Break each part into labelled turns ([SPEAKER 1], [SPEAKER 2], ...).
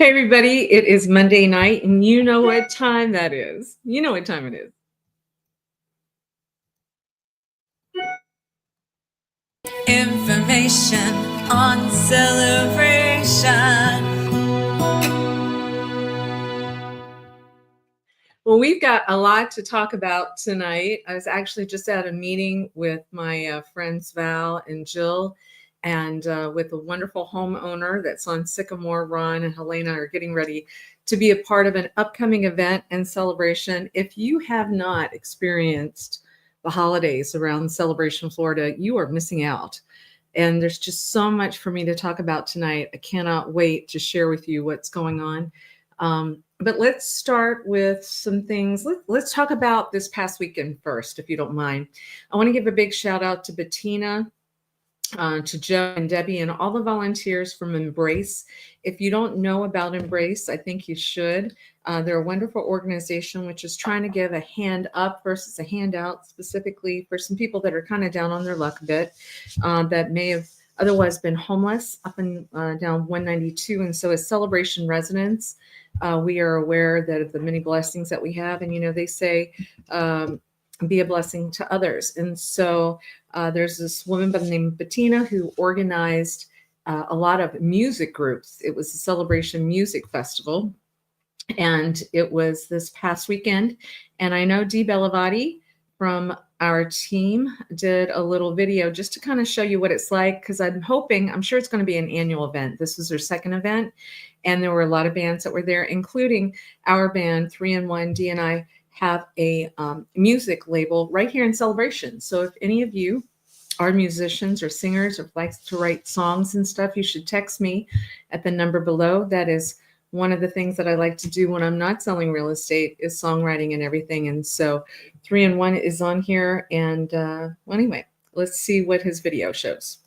[SPEAKER 1] Hey, everybody, it is Monday night, and you know what time that is. You know what time it is.
[SPEAKER 2] Information on celebration.
[SPEAKER 1] Well, we've got a lot to talk about tonight. I was actually just at a meeting with my friends Val and Jill, and with a wonderful homeowner that's on Sycamore. Ron and Helena are getting ready to be a part of an upcoming event and celebration. If you have not experienced the holidays around Celebration Florida, you are missing out. And there's just so much for me to talk about tonight. I cannot wait to share with you what's going on. But let's start with some things. Let's talk about this past weekend first, if you don't mind. I want to give a big shout out to Bettina, to Joe and Debbie, and all the volunteers from Embrace. If you don't know about Embrace, I think you should. They're a wonderful organization which is trying to give a hand up versus a handout, specifically for some people that are kind of down on their luck a bit, that may have otherwise been homeless up and down 192. And so as Celebration residents, we are aware that of the many blessings that we have. And, they say, be a blessing to others. And so there's this woman by the name of Bettina who organized a lot of music groups. It was a Celebration Music Festival, and it was this past weekend. And I know Dee Bellavati from our team did a little video just to kind of show you what it's like, because I'm sure it's going to be an annual event. This was their second event, and there were a lot of bands that were there, including our band, 3 in 1. Dee and I have a music label right here in Celebration. So if any of you are musicians or singers or likes to write songs and stuff, you should text me at the number below. That is one of the things that I like to do when I'm not selling real estate, is songwriting and everything. And so 3 in 1 is on here. And well, anyway, let's see what his video shows.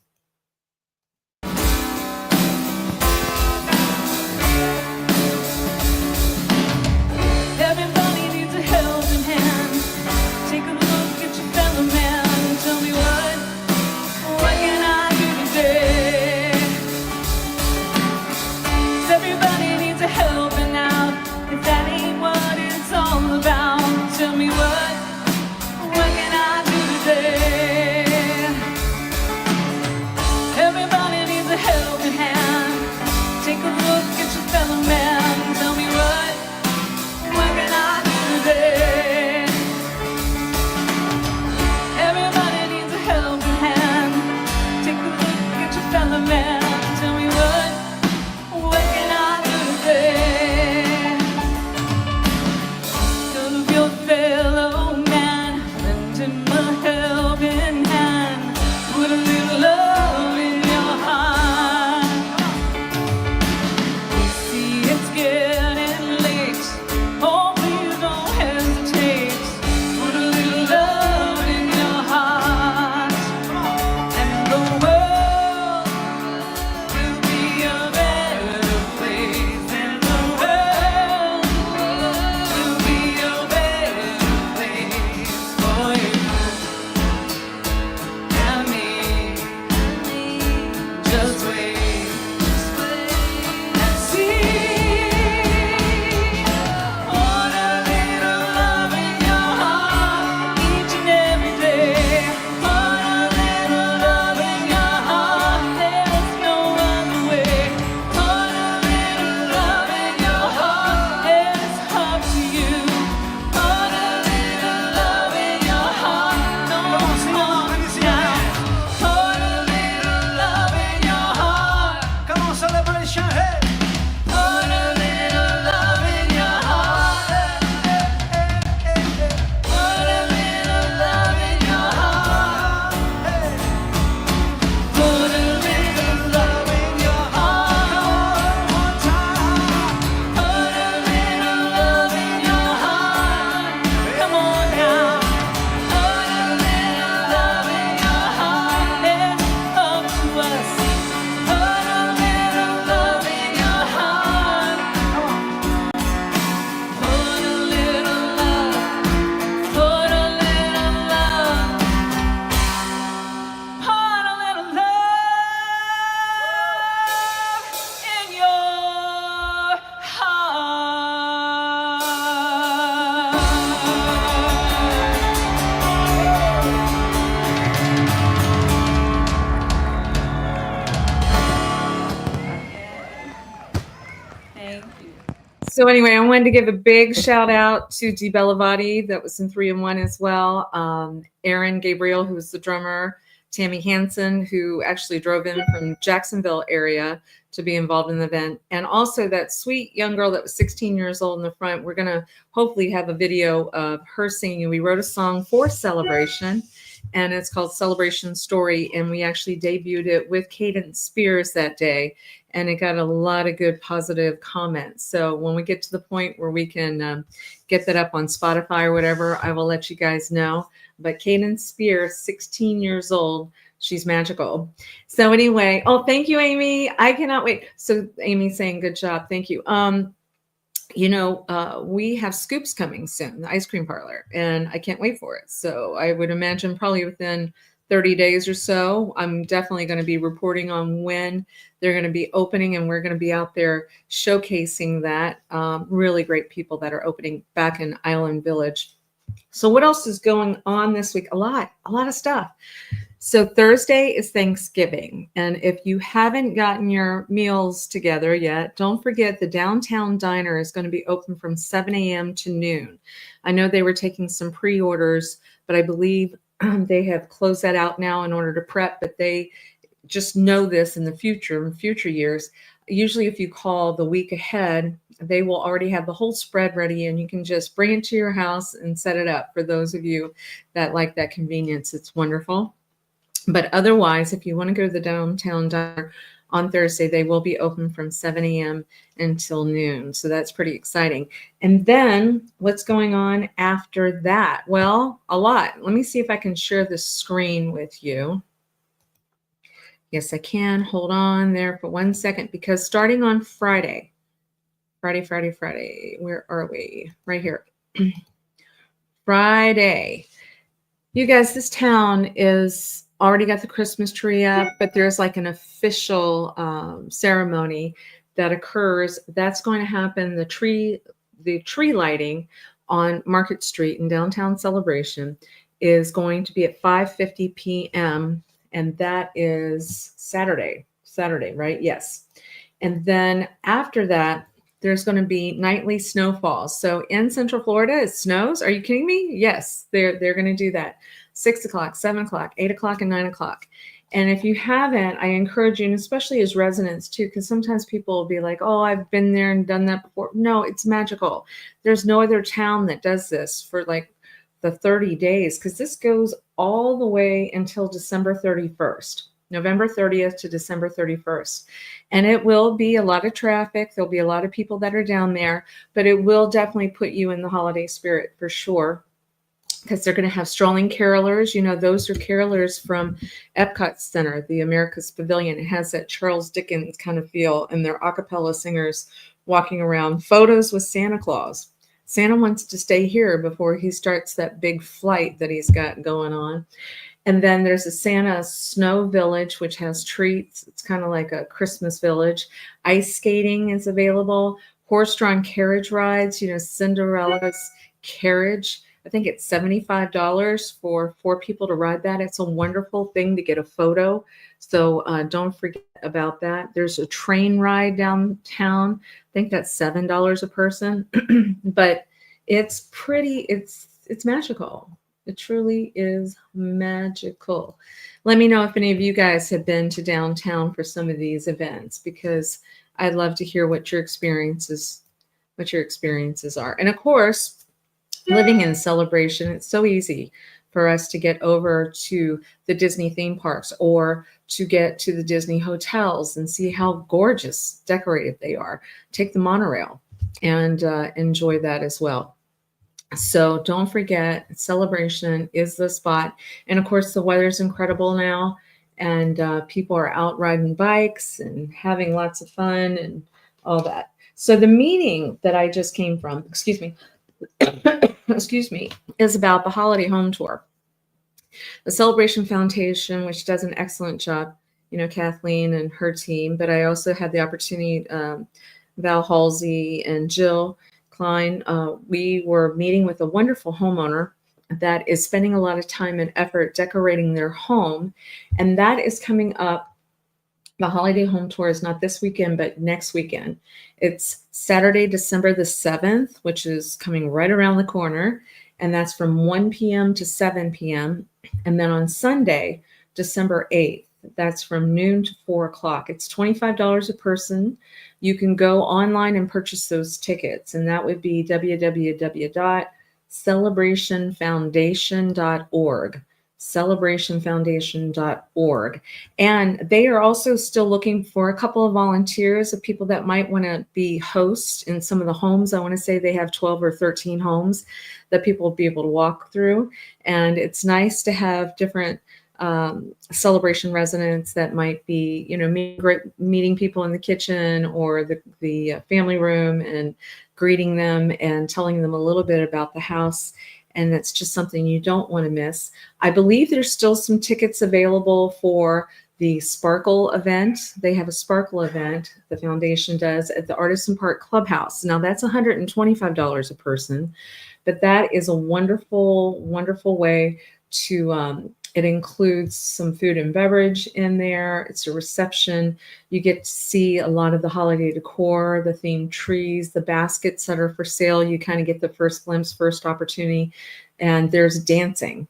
[SPEAKER 1] So anyway, I wanted to give a big shout out to Dee Bellavati, that was in 3 and 1 as well. Aaron Gabriel, who was the drummer. Tammy Hansen, who actually drove in from Jacksonville area to be involved in the event. And also that sweet young girl that was 16 years old in the front. We're going to hopefully have a video of her singing. We wrote a song for Celebration, and it's called Celebration Story. And we actually debuted it with Cadence Spears that day. And it got a lot of good positive comments. So when we get to the point where we can get that up on Spotify or whatever, I will let you guys know. But Cadence Spears, 16 years old, she's magical. So anyway, oh, thank you, Amy. I cannot wait. So Amy's saying good job. Thank you. We have Scoops coming soon, the ice cream parlor, and I can't wait for it. So I would imagine probably within 30 days or so, I'm definitely going to be reporting on when they're going to be opening, and we're going to be out there showcasing that. Really great people that are opening back in Island Village. So what else is going on this week? A lot of stuff. So Thursday is Thanksgiving. And if you haven't gotten your meals together yet, don't forget the Downtown Diner is going to be open from 7 a.m. to noon. I know they were taking some pre-orders, but I believe they have closed that out now in order to prep, but they just know this in future years. Usually if you call the week ahead, they will already have the whole spread ready, and you can just bring it to your house and set it up. For those of you that like that convenience, it's wonderful. But otherwise, if you want to go to the Downtown Diner on Thursday, they will be open from 7 a.m. until noon. So that's pretty exciting. And then what's going on after that? Well, a lot. Let me see if I can share the screen with you. Yes, I can. Hold on there for 1 second, because starting on Friday, where are we? Right here. Friday. You guys, this town is already got the Christmas tree up, but there's like an official ceremony that occurs. That's going to happen. The tree lighting on Market Street in downtown Celebration is going to be at 5:50 p.m. and that is Saturday, right? Yes. And then after that, there's going to be nightly snowfalls. So in Central Florida, it snows. Are you kidding me? Yes, they're going to do that. 6 o'clock, 7 o'clock, 8 o'clock, and 9 o'clock. And if you haven't, I encourage you, and especially as residents too, because sometimes people will be like, oh, I've been there and done that before. No, it's magical. There's no other town that does this for like the 30 days, because this goes all the way until December 31st. November 30th to December 31st. And it will be a lot of traffic. There'll be a lot of people that are down there, but it will definitely put you in the holiday spirit for sure, because they're going to have strolling carolers. You know, those are carolers from Epcot Center, the America's Pavilion. It has that Charles Dickens kind of feel, and they're a cappella singers walking around. Photos with Santa Claus. Santa wants to stay here before he starts that big flight that he's got going on. And then there's a Santa Snow Village, which has treats. It's kind of like a Christmas village. Ice skating is available. Horse-drawn carriage rides, you know, Cinderella's carriage. I think it's $75 for 4 people to ride that. It's a wonderful thing to get a photo. So don't forget about that. There's a train ride downtown. I think that's $7 a person. But it's pretty, it's magical. It truly is magical. Let me know if any of you guys have been to downtown for some of these events, because I'd love to hear what your experiences are. And of course, living in Celebration, it's so easy for us to get over to the Disney theme parks or to get to the Disney hotels and see how gorgeous decorated they are. Take the monorail and enjoy that as well. So don't forget, Celebration is the spot. And of course, the weather's incredible now, and people are out riding bikes and having lots of fun and all that. So the meeting that I just came from, excuse me, is about the holiday home tour. The Celebration Foundation, which does an excellent job, you know, Kathleen and her team, but I also had the opportunity, Val Halsey and Jill Klein, we were meeting with a wonderful homeowner that is spending a lot of time and effort decorating their home. And that is coming up The holiday home tour is not this weekend, but next weekend. It's Saturday, December the 7th, which is coming right around the corner. And that's from 1 p.m. to 7 p.m. And then on Sunday, December 8th, that's from noon to 4 o'clock. It's $25 a person. You can go online and purchase those tickets, and that would be www.celebrationfoundation.org. Celebrationfoundation.org. And they are also still looking for a couple of volunteers of people that might want to be hosts in some of the homes. I want to say they have 12 or 13 homes that people will be able to walk through. And it's nice to have different celebration residents that might be, meeting people in the kitchen or the family room and greeting them and telling them a little bit about the house. And that's just something you don't want to miss. I believe there's still some tickets available for the Sparkle event. They have a Sparkle event, the foundation does, at the Artisan Park Clubhouse. Now that's $125 a person, but that is a wonderful, wonderful way to, it includes some food and beverage in there. It's a reception. You get to see a lot of the holiday decor, the themed trees, the baskets that are for sale. You kind of get the first glimpse, first opportunity. And there's dancing.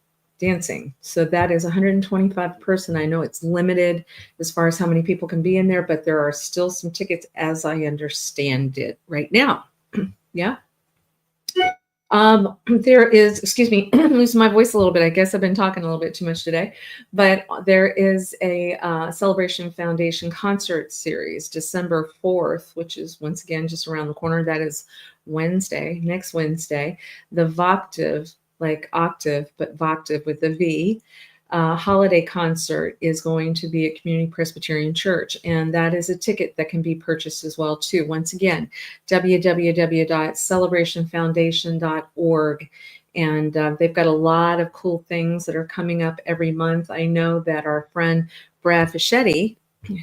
[SPEAKER 1] So that is 125 person. I know it's limited as far as how many people can be in there, but there are still some tickets as I understand it right now. Yeah. There is, excuse me, I'm losing my voice a little bit. I guess I've been talking a little bit too much today, but there is a Celebration Foundation concert series, December 4th, which is once again just around the corner. That is Wednesday, next Wednesday. The Voctive, like octave, but Voctive with a V, holiday concert is going to be at Community Presbyterian Church, and that is a ticket that can be purchased as well too. Once again, www.celebrationfoundation.org, and they've got a lot of cool things that are coming up every month. I know that our friend Brad Fischetti,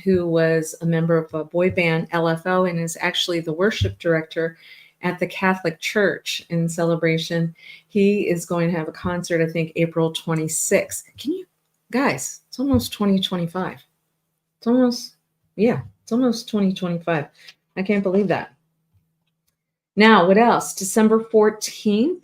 [SPEAKER 1] who was a member of a boy band LFO and is actually the worship director at the Catholic Church in Celebration, he is going to have a concert, I think, April 26th. Can you guys, it's almost 2025. It's almost 2025. I can't believe that. Now, what else? December 14th.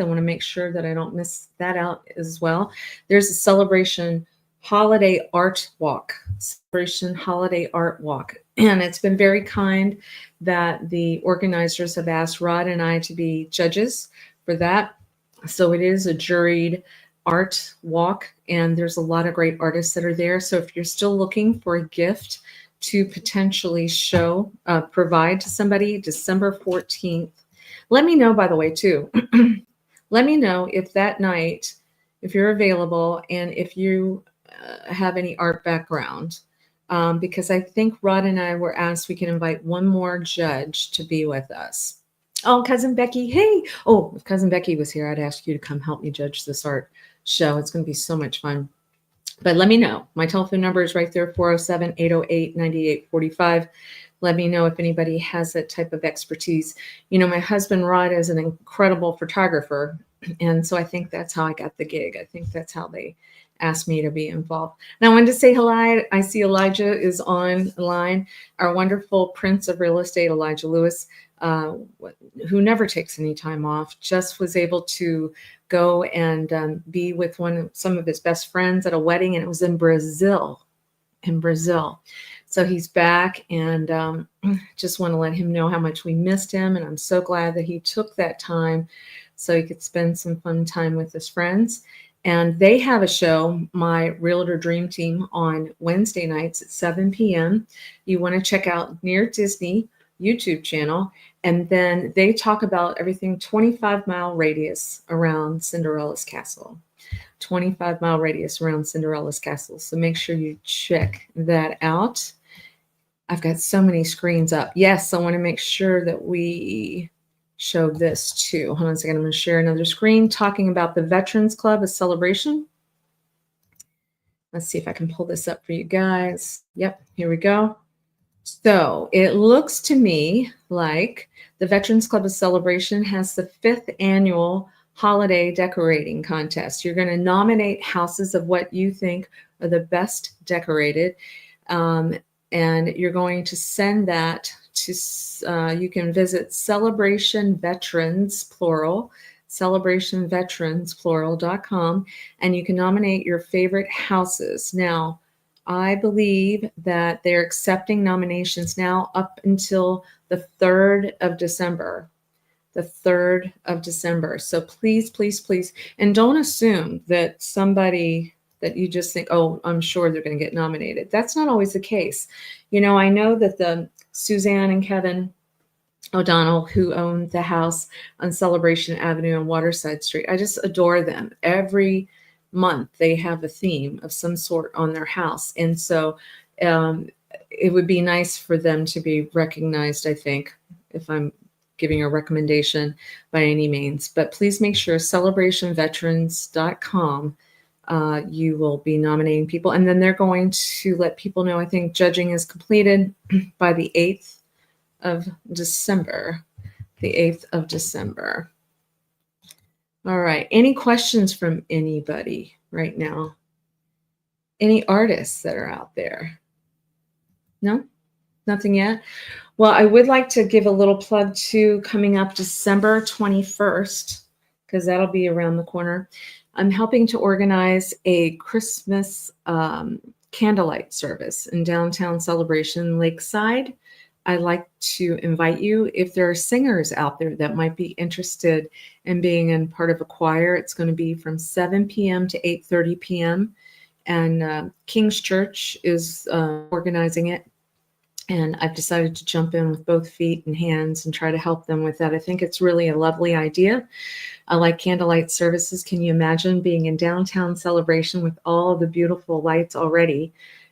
[SPEAKER 1] I want to make sure that I don't miss that out as well. There's a Celebration Holiday Art Walk. Celebration Holiday Art Walk. And it's been very kind that the organizers have asked Rod and I to be judges for that. So it is a juried art walk, and there's a lot of great artists that are there. So if you're still looking for a gift to potentially provide to somebody, December 14th, let me know, by the way, too. Let me know if that night, if you're available, and if you have any art background. Because I think Rod and I were asked we can invite one more judge to be with us. Oh, Cousin Becky, hey. Oh, if Cousin Becky was here, I'd ask you to come help me judge this art show. It's going to be so much fun. But let me know. My telephone number is right there, 407-808-9845. Let me know if anybody has that type of expertise. My husband, Rod, is an incredible photographer. And so I think that's how I got the gig. I think that's how they asked me to be involved. Now I wanted to say hello. I see Elijah is online. Our wonderful Prince of Real Estate, Elijah Lewis, who never takes any time off, just was able to go and be with some of his best friends at a wedding, and it was in Brazil. So he's back, and just want to let him know how much we missed him, and I'm so glad that he took that time so he could spend some fun time with his friends. And they have a show, My Realtor Dream Team, on Wednesday nights at 7 p.m. You want to check out Near Disney YouTube channel. And then they talk about everything 25-mile radius around Cinderella's castle. 25-mile radius around Cinderella's castle. So make sure you check that out. I've got so many screens up. Yes, I want to make sure that we show this too. Hold on a second. I'm going to share another screen talking about the Veterans Club of Celebration. Let's see if I can pull this up for you guys. Yep, here we go. So it looks to me like the Veterans Club of Celebration has the 5th annual holiday decorating contest. You're going to nominate houses of what you think are the best decorated. And you're going to send that to, you can visit Celebration Veterans, plural, celebrationveteransplural.com, and you can nominate your favorite houses. Now, I believe that they're accepting nominations now up until the 3rd of December. The 3rd of December. So please, please, please, and don't assume that somebody that you just think, oh, I'm sure they're going to get nominated. That's not always the case. You know, I know that the Suzanne and Kevin O'Donnell, who own the house on Celebration Avenue on Waterside Street, I just adore them. Every month they have a theme of some sort on their house. And so it would be nice for them to be recognized, I think, if I'm giving a recommendation by any means. But please make sure celebrationveterans.com, you will be nominating people. And then they're going to let people know, I think judging is completed by the 8th of December. The 8th of December. All right. Any questions from anybody right now? Any artists that are out there? No? Nothing yet? Well, I would like to give a little plug to coming up December 21st, because that'll be around the corner. I'm helping to organize a Christmas candlelight service in downtown Celebration Lakeside. I'd like to invite you, if there are singers out there that might be interested in being in part of a choir. It's going to be from 7 p.m. to 8:30 p.m. And King's Church is organizing it. And I've decided to jump in with both feet and hands and try to help them with that. I think it's really a lovely idea. I like candlelight services. Can you imagine being in downtown Celebration with all the beautiful lights already,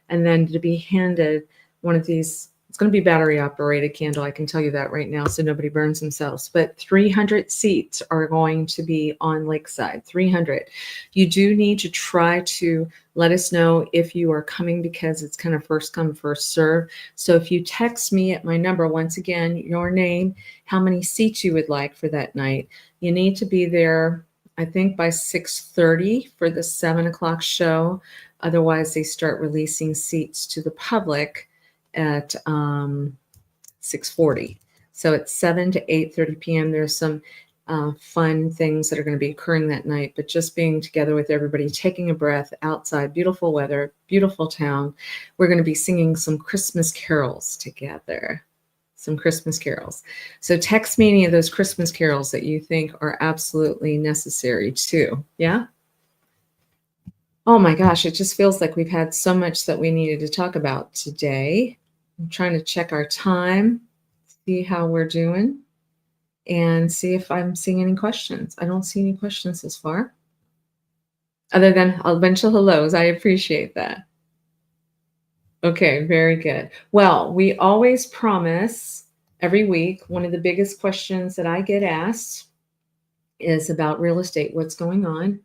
[SPEAKER 1] and then to be handed one of these? It's going to be battery operated candle. I can tell you that right now, so nobody burns themselves. But 300 seats are going to be on Lakeside, 300. You do need to try to let us know if you are coming, because it's kind of first come, first serve. So if you text me at my number, once again, your name, how many seats you would like for that night. You need to be there, I think, by 6:30 for the 7 o'clock show. Otherwise, they start releasing seats to the public at 6:40. So it's 7 to 8:30 p.m. There's some fun things that are going to be occurring that night, but just being together with everybody, taking a breath outside, beautiful weather, beautiful town. We're going to be singing some Christmas carols together, some Christmas carols. So text me any of those Christmas carols that you think are absolutely necessary too. Yeah. Oh my gosh, it just feels like we've had so much that we needed to talk about today. I'm trying to check our time, see how we're doing, and see if I'm seeing any questions. I don't see any questions this far, other than a bunch of hellos. I appreciate that. Okay, very good. Well, we always promise every week, one of the biggest questions that I get asked is about real estate. What's going on?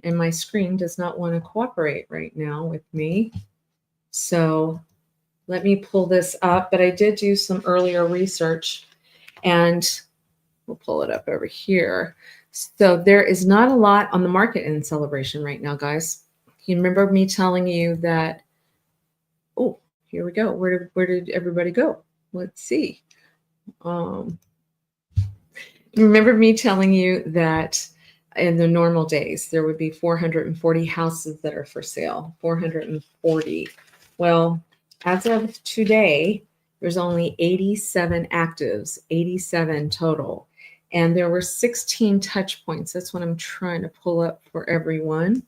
[SPEAKER 1] And my screen does not want to cooperate right now with me. So let me pull this up. But I did do some earlier research, and we'll pull it up over here. So there is not a lot on the market in Celebration right now, guys. You remember me telling you that, oh, here we go. Where did everybody go? Let's see. Remember me telling you that in the normal days, there would be 440 houses that are for sale, 440. Well, as of today, there's only 87 actives, 87 total. And there were 16 touch points. That's what I'm trying to pull up for everyone,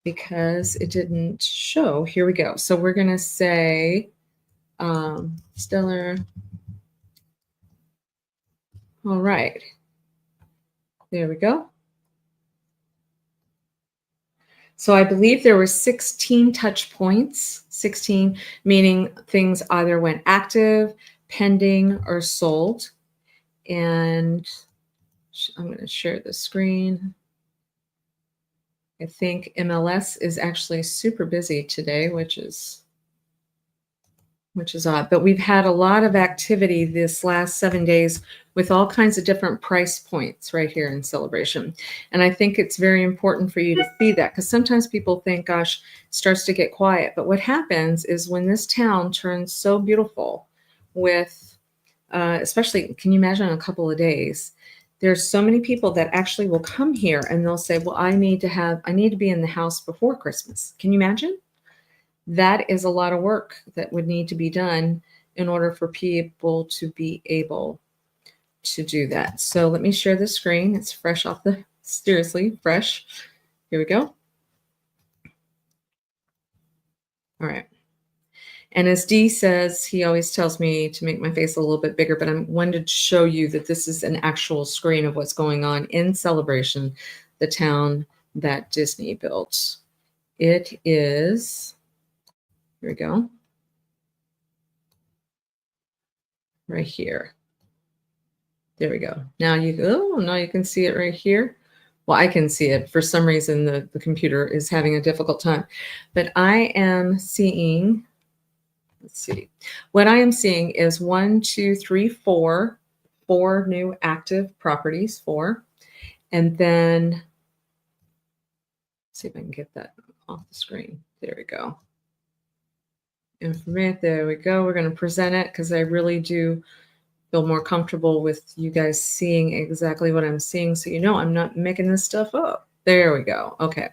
[SPEAKER 1] because it didn't show. Here we go. So we're going to say Stellar. All right. There we go. So I believe there were 16 touch points, 16 meaning things either went active, pending, or sold. And I'm going to share the screen. I think MLS is actually super busy today, which is which is odd. But we've had a lot of activity this last 7 days with all kinds of different price points right here in Celebration. And I think it's very important for you to see that, because sometimes people think, gosh, it starts to get quiet. But what happens is when this town turns so beautiful with, especially, can you imagine, in a couple of days, there's so many people that actually will come here and they'll say, well, I need to be in the house before Christmas. Can you imagine? That is a lot of work that would need to be done in order for people to be able to do that. So let me share the screen. It's fresh off the, seriously, fresh. Here we go. All right. And as Dee says, he always tells me to make my face a little bit bigger, but I wanted to show you that this is an actual screen of what's going on in Celebration, the town that Disney built. It is, here we go, right here. There we go. Now you can see it right here. Well, I can see it. For some reason, the computer is having a difficult time. But I am seeing, let's see. What I am seeing is 1, 2, 3, 4 new active properties, 4. And then, let's see if I can get that off the screen. There we go. Information, there we go. We're going to present it because I really do feel more comfortable with you guys seeing exactly what I'm seeing, so you know I'm not making this stuff up. There we go. Okay.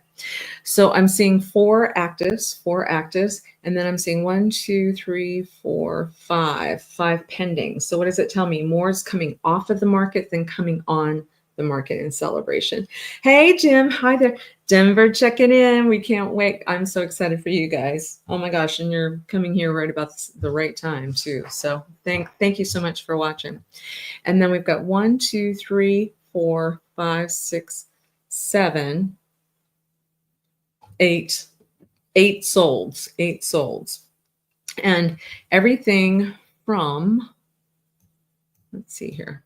[SPEAKER 1] So I'm seeing 4 actives, and then I'm seeing 1, 2, 3, 4, 5 pending. So what does it tell me? More is coming off of the market than coming on the market in Celebration. Hey, Jim. Hi there. Denver checking in. We can't wait. I'm so excited for you guys. Oh my gosh. And you're coming here right about the right time too. So thank you so much for watching. And then we've got 1, 2, 3, 4, 5, 6, 7, 8 solds, 8 solds. And everything from, let's see here,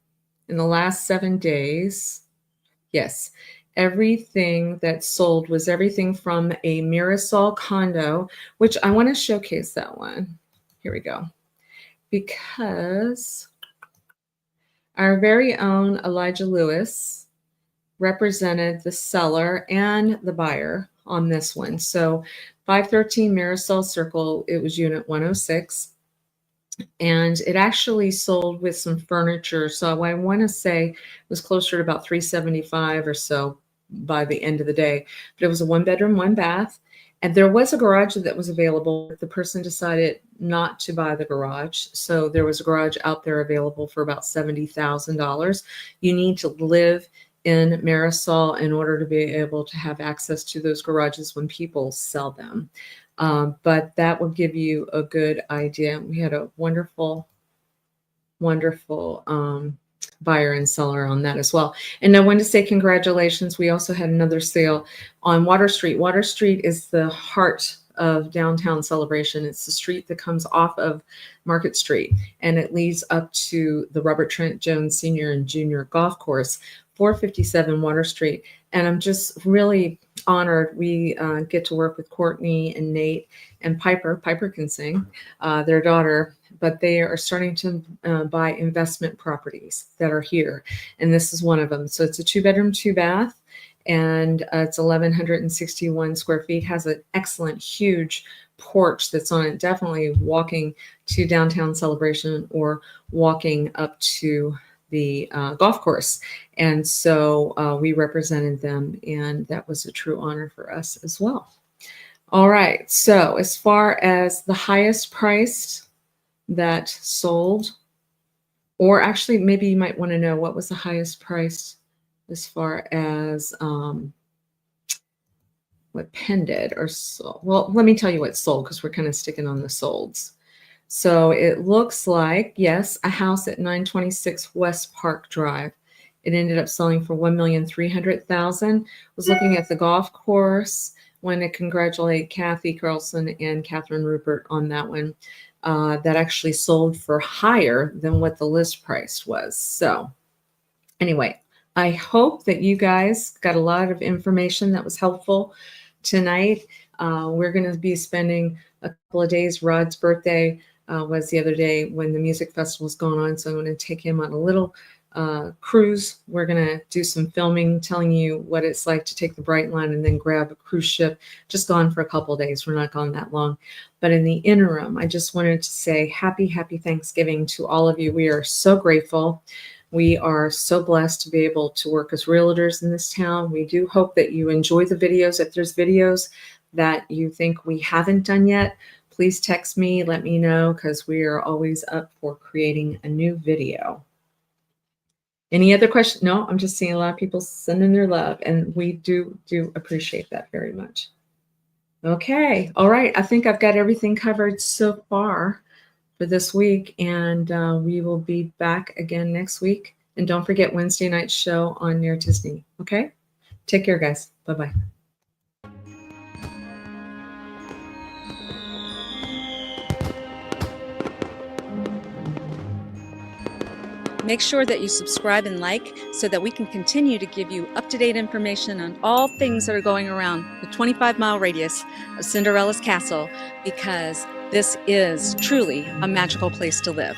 [SPEAKER 1] in the last 7 days, yes, everything that sold was everything from a Mirasol condo, which I want to showcase that one. Here we go. Because our very own Elijah Lewis represented the seller and the buyer on this one. So 513 Mirasol Circle, it was unit 106. And it actually sold with some furniture. So I want to say it was closer to about 375 or so by the end of the day. But it was a 1-bedroom, 1 bath. And there was a garage that was available. The person decided not to buy the garage. So there was a garage out there available for about $70,000. You need to live in Mirasol in order to be able to have access to those garages when people sell them. But that will give you a good idea. We had a wonderful buyer and seller on that as well. And I wanted to say congratulations. We also had another sale on Water Street. Water Street is the heart of downtown Celebration. It's the street that comes off of Market Street, and it leads up to the Robert Trent Jones Senior and Junior Golf Course, 457 Water Street. And I'm just really honored. We get to work with Courtney and Nate and Piper. Piper can sing, their daughter, but they are starting to buy investment properties that are here. And this is one of them. So it's a 2-bedroom, 2-bath, and it's 1,161 square feet, has an excellent, huge porch that's on it. Definitely walking to downtown Celebration or walking up to the golf course. And so we represented them, and that was a true honor for us as well. All right. So as far as the highest priced that sold, or actually maybe you might want to know what was the highest priced as far as what pended or sold. Well, let me tell you what sold, because we're kind of sticking on the solds. So it looks like, yes, a house at 926 West Park Drive. It ended up selling for $1,300,000. Was looking at the golf course. Want to congratulate Kathy Carlson and Catherine Rupert on that one. That actually sold for higher than what the list price was. So anyway, I hope that you guys got a lot of information that was helpful tonight. We're going to be spending a couple of days, Rod's birthday, was the other day when the music festival was going on. So I'm going to take him on a little cruise. We're going to do some filming, telling you what it's like to take the Brightline and then grab a cruise ship. Just gone for a couple of days. We're not gone that long. But in the interim, I just wanted to say happy Thanksgiving to all of you. We are so grateful. We are so blessed to be able to work as realtors in this town. We do hope that you enjoy the videos. If there's videos that you think we haven't done yet, please text me, let me know, because we are always up for creating a new video. Any other questions? No, I'm just seeing a lot of people sending their love, and we do appreciate that very much. Okay. All right. I think I've got everything covered so far for this week, and we will be back again next week. And don't forget Wednesday night show on Near Disney. Okay? Take care, guys. Bye-bye.
[SPEAKER 2] Make sure that you subscribe and like so that we can continue to give you up-to-date information on all things that are going around the 25-mile radius of Cinderella's Castle, because this is truly a magical place to live.